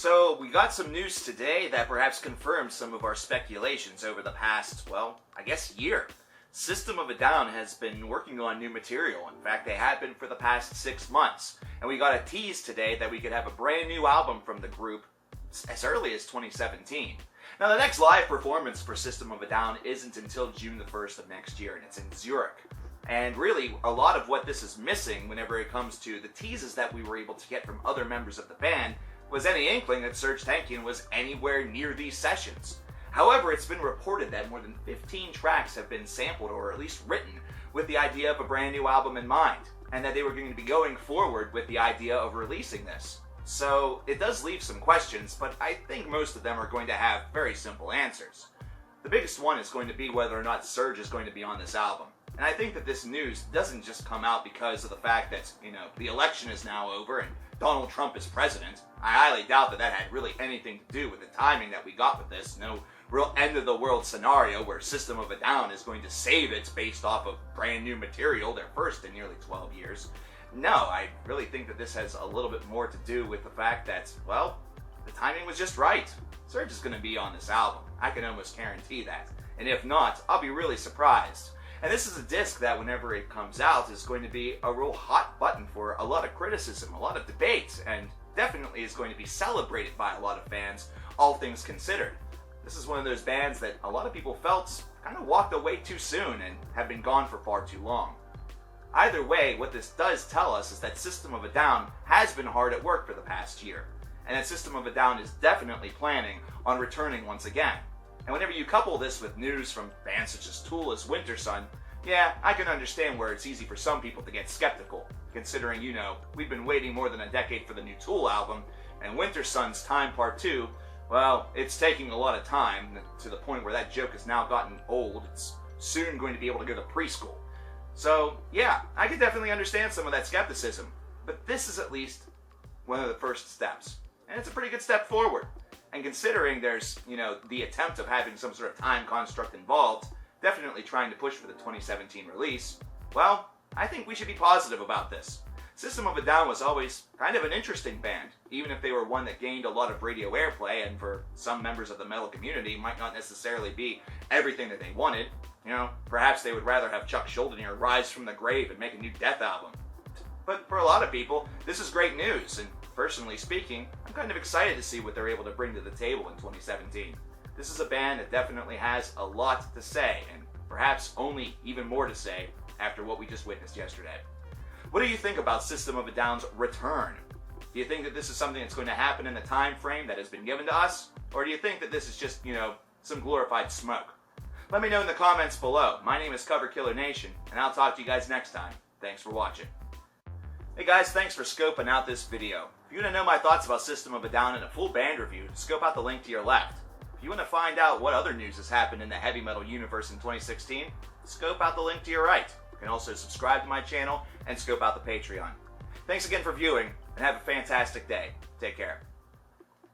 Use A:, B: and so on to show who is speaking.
A: So, we got some news today that perhaps confirms some of our speculations over the past, well, I guess year. System of a Down has been working on new material. In fact, they have been for the past 6 months. And we got a tease today that we could have a brand new album from the group as early as 2017. Now, the next live performance for System of a Down isn't until June the 1st of next year, and it's in Zurich. And really, a lot of what this is missing whenever it comes to the teases that we were able to get from other members of the band was any inkling that Serj was anywhere near these sessions. However, it's been reported that more than 15 tracks have been sampled or at least written with the idea of a brand new album in mind, and that they were going to be going forward with the idea of releasing this. So, it does leave some questions, but I think most of them are going to have very simple answers. The biggest one is going to be whether or not Serj is going to be on this album. And I think that this news doesn't just come out because of the fact that, the election is now over and Donald Trump is president. I highly doubt that that had really anything to do with the timing that we got with this. No real end-of-the-world scenario where System of a Down is going to save it based off of brand new material, their first in nearly 12 years. No, I really think that this has a little bit more to do with the fact that, well, the timing was just right. Serj is going to be on this album. I can almost guarantee that. And if not, I'll be really surprised. And this is a disc that whenever it comes out is going to be a real hot button for a lot of criticism, a lot of debate, and definitely is going to be celebrated by a lot of fans, all things considered. This is one of those bands that a lot of people felt kind of walked away too soon and have been gone for far too long. Either way, what this does tell us is that System of a Down has been hard at work for the past year, and that System of a Down is definitely planning on returning once again. And whenever you couple this with news from bands such as Tool as Winter Sun, yeah, I can understand where it's easy for some people to get skeptical, considering, we've been waiting more than a decade for the new Tool album, and Winter Sun's Time Part 2, well, it's taking a lot of time, to the point where that joke has now gotten old. It's soon going to be able to go to preschool. So, yeah, I can definitely understand some of that skepticism, but this is at least one of the first steps, and it's a pretty good step forward. And considering there's, the attempt of having some sort of time construct involved, definitely trying to push for the 2017 release, well, I think we should be positive about this. System of a Down was always kind of an interesting band, even if they were one that gained a lot of radio airplay and for some members of the metal community might not necessarily be everything that they wanted. Perhaps they would rather have Chuck Schuldiner rise from the grave and make a new Death album. But for a lot of people, this is great news, and personally speaking, I'm kind of excited to see what they're able to bring to the table in 2017. This is a band that definitely has a lot to say, and perhaps only even more to say after what we just witnessed yesterday. What do you think about System of a Down's return? Do you think that this is something that's going to happen in the time frame that has been given to us? Or do you think that this is just, some glorified smoke? Let me know in the comments below. My name is coverkillernation, and I'll talk to you guys next time. Thanks for watching. Hey guys, thanks for scoping out this video. If you want to know my thoughts about System of a Down in a full band review, scope out the link to your left. If you want to find out what other news has happened in the heavy metal universe in 2016, scope out the link to your right. You can also subscribe to my channel and scope out the Patreon. Thanks again for viewing, and have a fantastic day. Take care.